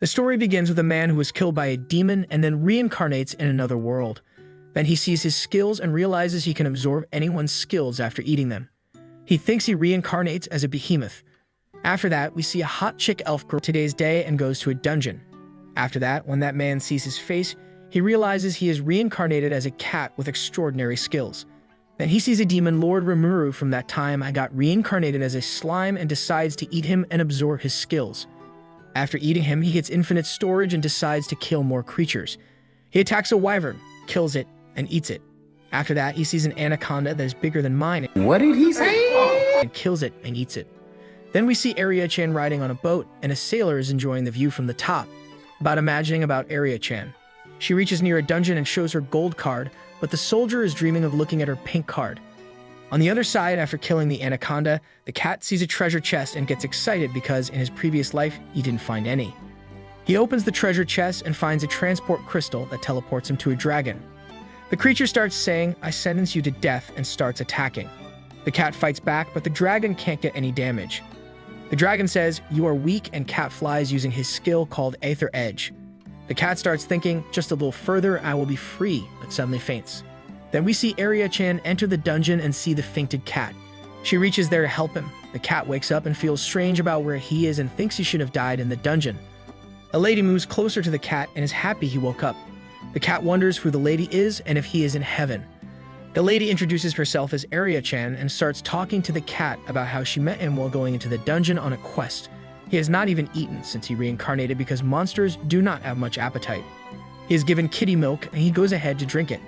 The story begins with a man who was killed by a demon and then reincarnates in another world. Then he sees his skills and realizes he can absorb anyone's skills after eating them. He thinks he reincarnates as a behemoth. After that, we see a hot chick elf girl today's day and goes to a dungeon. After that, when that man sees his face, he realizes he is reincarnated as a cat with extraordinary skills. Then he sees a demon, Lord Rimuru. From that time, I got reincarnated as a slime and decides to eat him and absorb his skills. After eating him, he gets infinite storage and decides to kill more creatures. He attacks a wyvern, kills it, and eats it. After that, he sees an anaconda that is bigger than mine. What did he say? And kills it and eats it. Then we see Arya-chan riding on a boat, and a sailor is enjoying the view from the top. Imagining about Arya-chan. She reaches near a dungeon and shows her gold card, but the soldier is dreaming of looking at her pink card. On the other side, after killing the anaconda, the cat sees a treasure chest and gets excited because in his previous life, he didn't find any. He opens the treasure chest and finds a transport crystal that teleports him to a dragon. The creature starts saying, "I sentence you to death," and starts attacking. The cat fights back, but the dragon can't get any damage. The dragon says, "You are weak," and cat flies using his skill called Aether Edge. The cat starts thinking, "Just a little further, I will be free," but suddenly faints. Then we see Arya-chan enter the dungeon and see the fainted cat. She reaches there to help him. The cat wakes up and feels strange about where he is and thinks he should have died in the dungeon. A lady moves closer to the cat and is happy he woke up. The cat wonders who the lady is and if he is in heaven. The lady introduces herself as Arya-chan and starts talking to the cat about how she met him while going into the dungeon on a quest. He has not even eaten since he reincarnated because monsters do not have much appetite. He is given kitty milk and he goes ahead to drink it.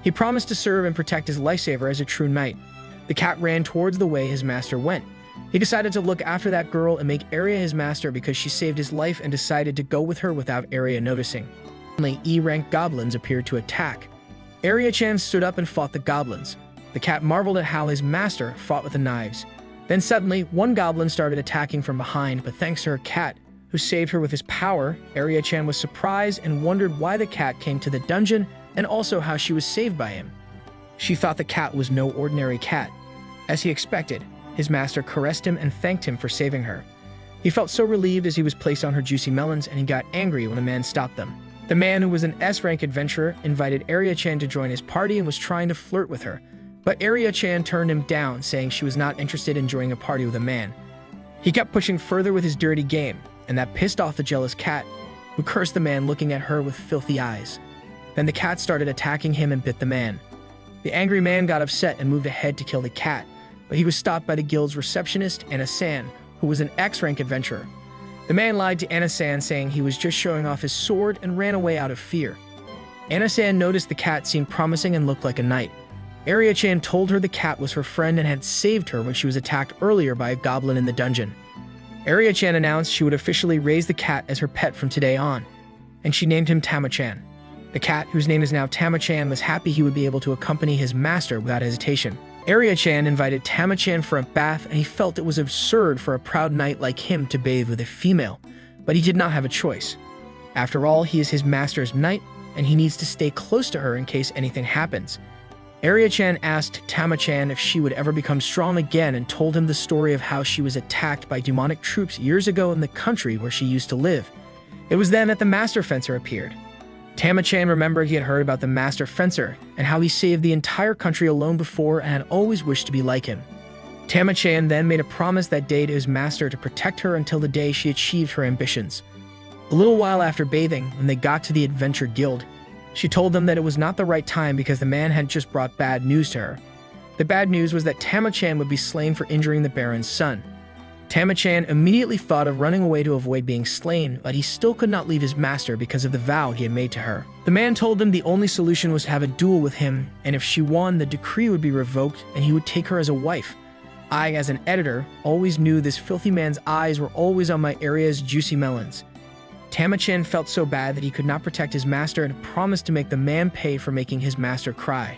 He promised to serve and protect his lifesaver as a true knight. The cat ran towards the way his master went. He decided to look after that girl and make Arya his master because she saved his life and decided to go with her without Arya noticing. Only E-rank goblins appeared to attack. Arya-chan stood up and fought the goblins. The cat marveled at how his master fought with the knives. Then suddenly, one goblin started attacking from behind, but thanks to her cat, who saved her with his power, Arya-chan was surprised and wondered why the cat came to the dungeon and also how she was saved by him. She thought the cat was no ordinary cat. As he expected, his master caressed him and thanked him for saving her. He felt so relieved as he was placed on her juicy melons, and he got angry when a man stopped them. The man, who was an S-rank adventurer, invited Arya-chan to join his party and was trying to flirt with her. But Arya-chan turned him down, saying she was not interested in joining a party with a man. He kept pushing further with his dirty game, and that pissed off the jealous cat, who cursed the man, looking at her with filthy eyes. Then the cat started attacking him and bit the man. The angry man got upset and moved ahead to kill the cat, but he was stopped by the guild's receptionist, Anna-san, who was an X-rank adventurer. The man lied to Anna-san, saying he was just showing off his sword, and ran away out of fear. Anna-san noticed the cat seemed promising and looked like a knight. Arya-chan told her the cat was her friend and had saved her when she was attacked earlier by a goblin in the dungeon. Arya-chan announced she would officially raise the cat as her pet from today on, and she named him Tama-chan. The cat, whose name is now Tama-chan, was happy he would be able to accompany his master without hesitation. Arya-chan invited Tama-chan for a bath, and he felt it was absurd for a proud knight like him to bathe with a female, but he did not have a choice. After all, he is his master's knight, and he needs to stay close to her in case anything happens. Arya-chan asked Tama-chan if she would ever become strong again and told him the story of how she was attacked by demonic troops years ago in the country where she used to live. It was then that the master fencer appeared. Tama-chan remembered he had heard about the master fencer and how he saved the entire country alone before and had always wished to be like him. Tama-chan then made a promise that day to his master to protect her until the day she achieved her ambitions. A little while after bathing, when they got to the Adventure Guild, she told them that it was not the right time because the man had just brought bad news to her. The bad news was that Tama-chan would be slain for injuring the Baron's son. Tama-chan immediately thought of running away to avoid being slain, but he still could not leave his master because of the vow he had made to her. The man told them the only solution was to have a duel with him, and if she won, the decree would be revoked and he would take her as a wife. I, as an editor, always knew this filthy man's eyes were always on my area's juicy melons. Tama-chan felt so bad that he could not protect his master and promised to make the man pay for making his master cry.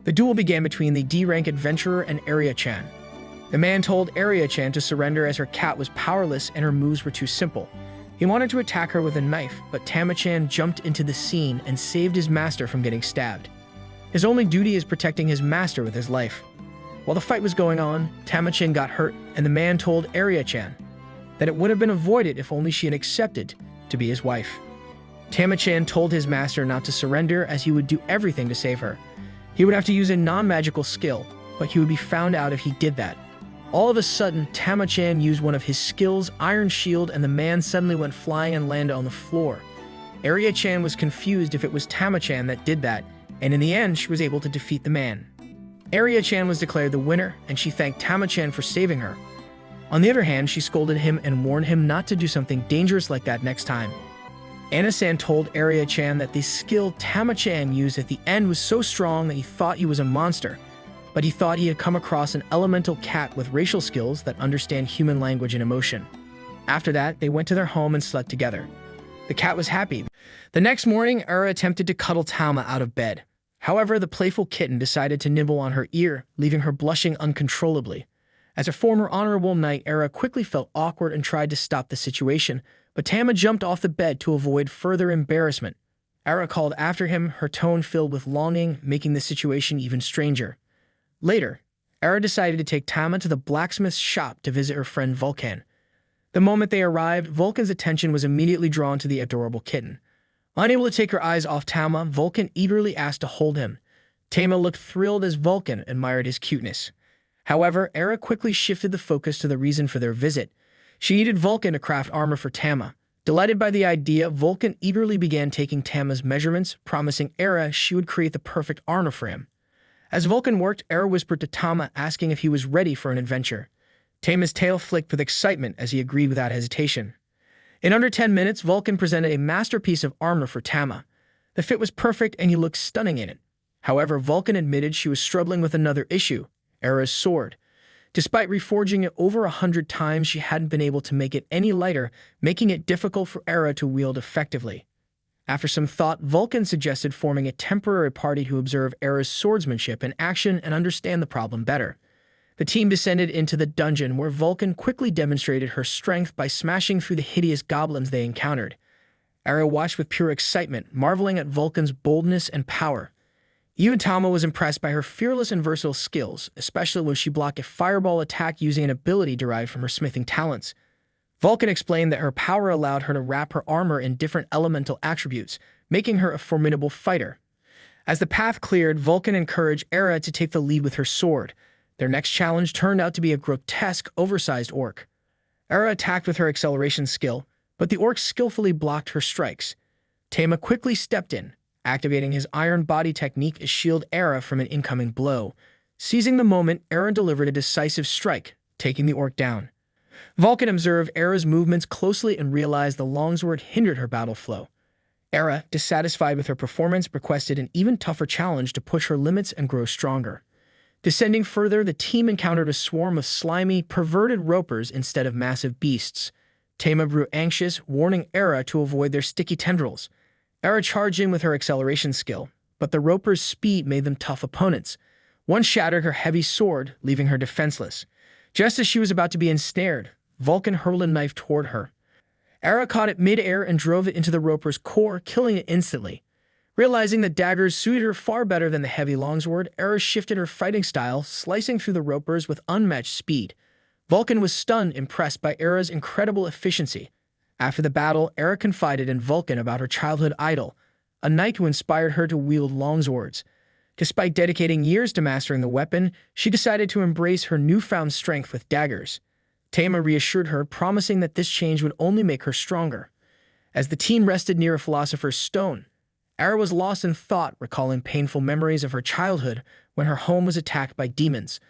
The duel began between the D-rank adventurer and Arya-chan. The man told Arya-chan to surrender as her cat was powerless and her moves were too simple. He wanted to attack her with a knife, but Tama-chan jumped into the scene and saved his master from getting stabbed. His only duty is protecting his master with his life. While the fight was going on, Tama-chan got hurt, and the man told Arya-chan that it would have been avoided if only she had accepted to be his wife. Tama-chan told his master not to surrender as he would do everything to save her. He would have to use a non-magical skill, but he would be found out if he did that. All of a sudden, Tama-chan used one of his skills, Iron Shield, and the man suddenly went flying and landed on the floor. Arya-chan was confused if it was Tama-chan that did that, and in the end, she was able to defeat the man. Arya-chan was declared the winner, and she thanked Tama-chan for saving her. On the other hand, she scolded him and warned him not to do something dangerous like that next time. Anna-san told Arya-chan that the skill Tama-chan used at the end was so strong that he thought he was a monster, but he thought he had come across an elemental cat with racial skills that understand human language and emotion. After that, they went to their home and slept together. The cat was happy. The next morning, Ara attempted to cuddle Tama out of bed. However, the playful kitten decided to nibble on her ear, leaving her blushing uncontrollably. As a former honorable knight, Ara quickly felt awkward and tried to stop the situation, but Tama jumped off the bed to avoid further embarrassment. Ara called after him, her tone filled with longing, making the situation even stranger. Later, Ara decided to take Tama to the blacksmith's shop to visit her friend Vulcan. The moment they arrived, Vulcan's attention was immediately drawn to the adorable kitten. Unable to take her eyes off Tama, Vulcan eagerly asked to hold him. Tama looked thrilled as Vulcan admired his cuteness. However, Ara quickly shifted the focus to the reason for their visit. She needed Vulcan to craft armor for Tama. Delighted by the idea, Vulcan eagerly began taking Tama's measurements, promising Ara she would create the perfect armor for him. As Vulcan worked, Ara whispered to Tama, asking if he was ready for an adventure. Tama's tail flicked with excitement as he agreed without hesitation. In under 10 minutes, Vulcan presented a masterpiece of armor for Tama. The fit was perfect and he looked stunning in it. However, Vulcan admitted she was struggling with another issue, Ara's sword. Despite reforging it over 100 times, she hadn't been able to make it any lighter, making it difficult for Ara to wield effectively. After some thought, Vulcan suggested forming a temporary party to observe Ara's swordsmanship in action and understand the problem better. The team descended into the dungeon where Vulcan quickly demonstrated her strength by smashing through the hideous goblins they encountered. Ara watched with pure excitement, marveling at Vulcan's boldness and power. Even Tama was impressed by her fearless and versatile skills, especially when she blocked a fireball attack using an ability derived from her smithing talents. Vulcan explained that her power allowed her to wrap her armor in different elemental attributes, making her a formidable fighter. As the path cleared, Vulcan encouraged Ara to take the lead with her sword. Their next challenge turned out to be a grotesque, oversized orc. Ara attacked with her acceleration skill, but the orc skillfully blocked her strikes. Tama quickly stepped in, activating his iron body technique to shield Ara from an incoming blow. Seizing the moment, Ara delivered a decisive strike, taking the orc down. Vulcan observed Ara's movements closely and realized the longsword hindered her battle flow. Ara, dissatisfied with her performance, requested an even tougher challenge to push her limits and grow stronger. Descending further, the team encountered a swarm of slimy, perverted ropers instead of massive beasts. Tama grew anxious, warning Ara to avoid their sticky tendrils. Ara charged in with her acceleration skill, but the ropers' speed made them tough opponents. One shattered her heavy sword, leaving her defenseless. Just as she was about to be ensnared, Vulcan hurled a knife toward her. Ara caught it mid-air and drove it into the roper's core, killing it instantly. Realizing that daggers suited her far better than the heavy longsword, Ara shifted her fighting style, slicing through the ropers with unmatched speed. Vulcan was stunned, impressed by Ara's incredible efficiency. After the battle, Ara confided in Vulcan about her childhood idol, a knight who inspired her to wield longswords. Despite dedicating years to mastering the weapon, she decided to embrace her newfound strength with daggers. Tama reassured her, promising that this change would only make her stronger. As the team rested near a philosopher's stone, Ara was lost in thought, recalling painful memories of her childhood when her home was attacked by demons.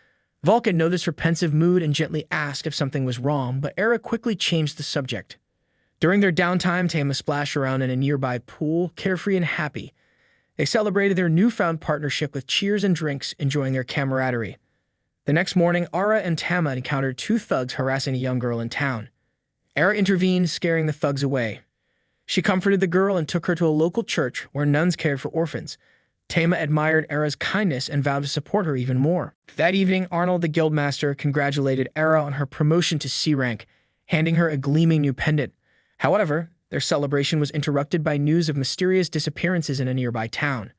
Vulcan noticed her pensive mood and gently asked if something was wrong, but Ara quickly changed the subject. During their downtime, Tama splashed around in a nearby pool, carefree and happy. They celebrated their newfound partnership with cheers and drinks, enjoying their camaraderie. The next morning, Ara and Tama encountered two thugs harassing a young girl in town. Ara intervened, scaring the thugs away. She comforted the girl and took her to a local church where nuns cared for orphans. Tama admired Ara's kindness and vowed to support her even more. That evening, Arnold the guildmaster congratulated Ara on her promotion to C rank, handing her a gleaming new pendant. However, their celebration was interrupted by news of mysterious disappearances in a nearby town.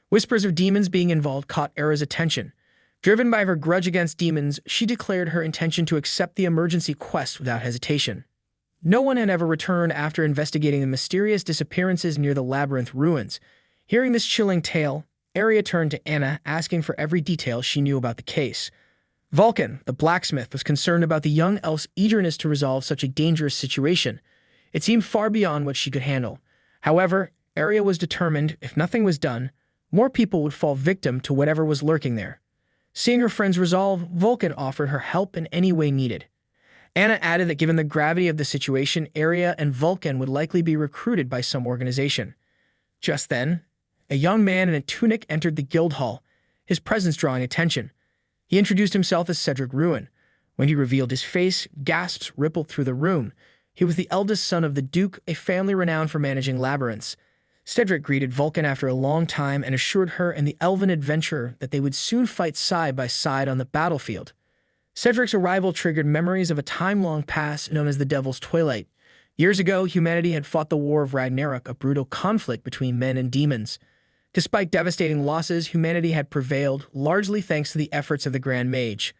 Whispers of demons being involved caught Ara's attention. Driven by her grudge against demons, she declared her intention to accept the emergency quest without hesitation. No one had ever returned after investigating the mysterious disappearances near the labyrinth ruins. Hearing this chilling tale, Arya turned to Anna, asking for every detail she knew about the case. Vulcan, the blacksmith, was concerned about the young elf's eagerness to resolve such a dangerous situation. It seemed far beyond what she could handle. However, Arya was determined, if nothing was done, more people would fall victim to whatever was lurking there. Seeing her friend's resolve, Vulcan offered her help in any way needed. Anna added that given the gravity of the situation, Arya and Vulcan would likely be recruited by some organization. Just then, a young man in a tunic entered the guild hall, his presence drawing attention. He introduced himself as Cedric Ruin. When he revealed his face, gasps rippled through the room. He was the eldest son of the Duke, a family renowned for managing labyrinths. Cedric greeted Vulcan after a long time and assured her and the elven adventurer that they would soon fight side by side on the battlefield. Cedric's arrival triggered memories of a time long past known as the Devil's Twilight. Years ago, humanity had fought the War of Ragnarok, a brutal conflict between men and demons. Despite devastating losses, humanity had prevailed, largely thanks to the efforts of the Grand Mage,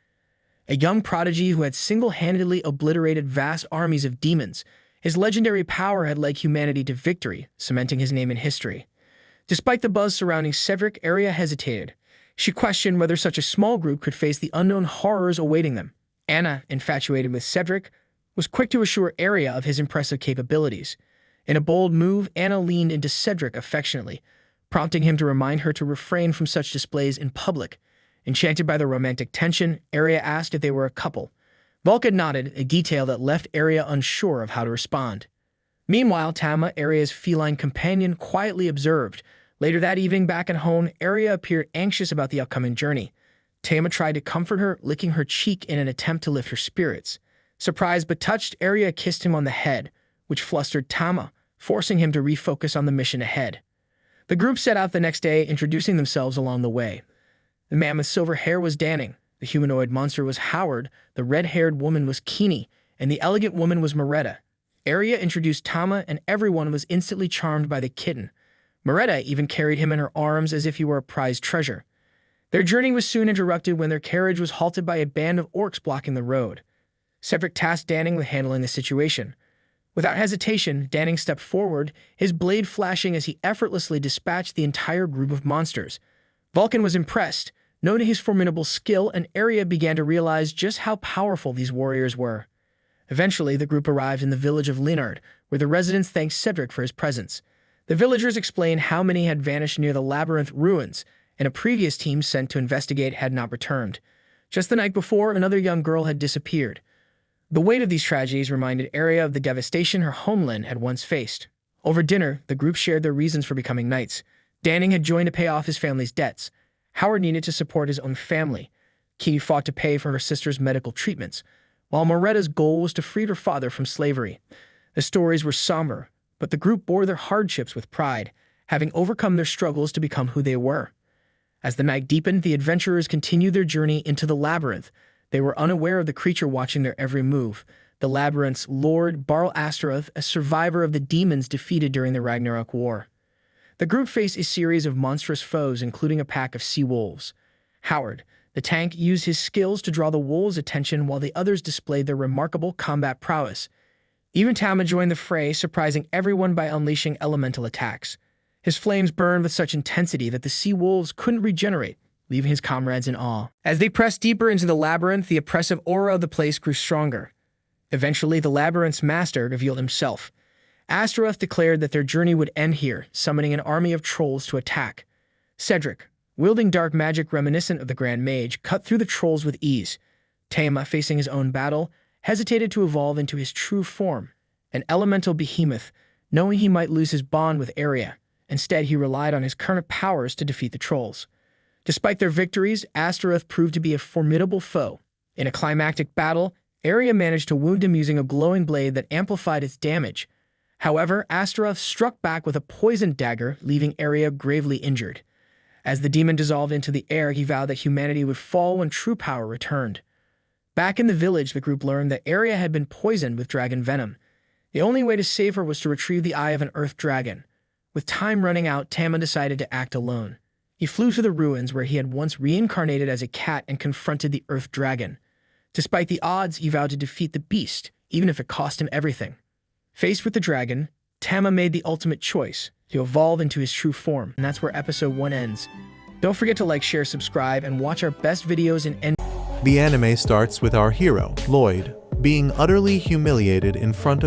a young prodigy who had single-handedly obliterated vast armies of demons. His legendary power had led humanity to victory, cementing his name in history. Despite the buzz surrounding Cedric, Arya hesitated. She questioned whether such a small group could face the unknown horrors awaiting them. Anna, infatuated with Cedric, was quick to assure Arya of his impressive capabilities. In a bold move, Anna leaned into Cedric affectionately, prompting him to remind her to refrain from such displays in public. Enchanted by the romantic tension, Arya asked if they were a couple. Vulcan nodded, a detail that left Arya unsure of how to respond. Meanwhile, Tama, Arya's feline companion, quietly observed. Later that evening, back at home, Arya appeared anxious about the upcoming journey. Tama tried to comfort her, licking her cheek in an attempt to lift her spirits. Surprised but touched, Arya kissed him on the head, which flustered Tama, forcing him to refocus on the mission ahead. The group set out the next day, introducing themselves along the way. The man with silver hair was Danning, the humanoid monster was Howard, the red-haired woman was Keene, and the elegant woman was Moretta. Arya introduced Tama, and everyone was instantly charmed by the kitten. Moretta even carried him in her arms as if he were a prized treasure. Their journey was soon interrupted when their carriage was halted by a band of orcs blocking the road. Cedric tasked Danning with handling the situation. Without hesitation, Danning stepped forward, his blade flashing as he effortlessly dispatched the entire group of monsters. Vulcan was impressed, noting his formidable skill, and Arya began to realize just how powerful these warriors were. Eventually, the group arrived in the village of Linard, where the residents thanked Cedric for his presence. The villagers explained how many had vanished near the labyrinth ruins, and a previous team sent to investigate had not returned. Just the night before, another young girl had disappeared. The weight of these tragedies reminded Arya of the devastation her homeland had once faced. Over dinner, the group shared their reasons for becoming knights. Danning had joined to pay off his family's debts. Howard needed to support his own family. Keene fought to pay for her sister's medical treatments, while Moretta's goal was to free her father from slavery. The stories were somber, but the group bore their hardships with pride, having overcome their struggles to become who they were. As the night deepened, the adventurers continued their journey into the labyrinth. They were unaware of the creature watching their every move. The labyrinth's lord, Barl Astaroth, a survivor of the demons defeated during the Ragnarok War. The group faced a series of monstrous foes, including a pack of sea wolves. Howard, the tank, used his skills to draw the wolves' attention while the others displayed their remarkable combat prowess. Even Tama joined the fray, surprising everyone by unleashing elemental attacks. His flames burned with such intensity that the sea wolves couldn't regenerate, leaving his comrades in awe. As they pressed deeper into the labyrinth, the oppressive aura of the place grew stronger. Eventually, the labyrinth's master revealed himself. Astaroth declared that their journey would end here, summoning an army of trolls to attack. Cedric, wielding dark magic reminiscent of the Grand Mage, cut through the trolls with ease. Tama, facing his own battle, hesitated to evolve into his true form, an elemental behemoth, knowing he might lose his bond with Arya. Instead, he relied on his current powers to defeat the trolls. Despite their victories, Astaroth proved to be a formidable foe. In a climactic battle, Arya managed to wound him using a glowing blade that amplified its damage. However, Astaroth struck back with a poisoned dagger, leaving Arya gravely injured. As the demon dissolved into the air, he vowed that humanity would fall when true power returned. Back in the village, the group learned that Arya had been poisoned with dragon venom. The only way to save her was to retrieve the eye of an earth dragon. With time running out, Tama decided to act alone. He flew to the ruins where he had once reincarnated as a cat and confronted the earth dragon. Despite the odds, he vowed to defeat the beast, even if it cost him everything. Faced with the dragon, Tama made the ultimate choice to evolve into his true form, and that's where episode 1 ends. Don't forget to like, share, subscribe, and watch our best videos in The anime starts with our hero, Lloyd, being utterly humiliated in front of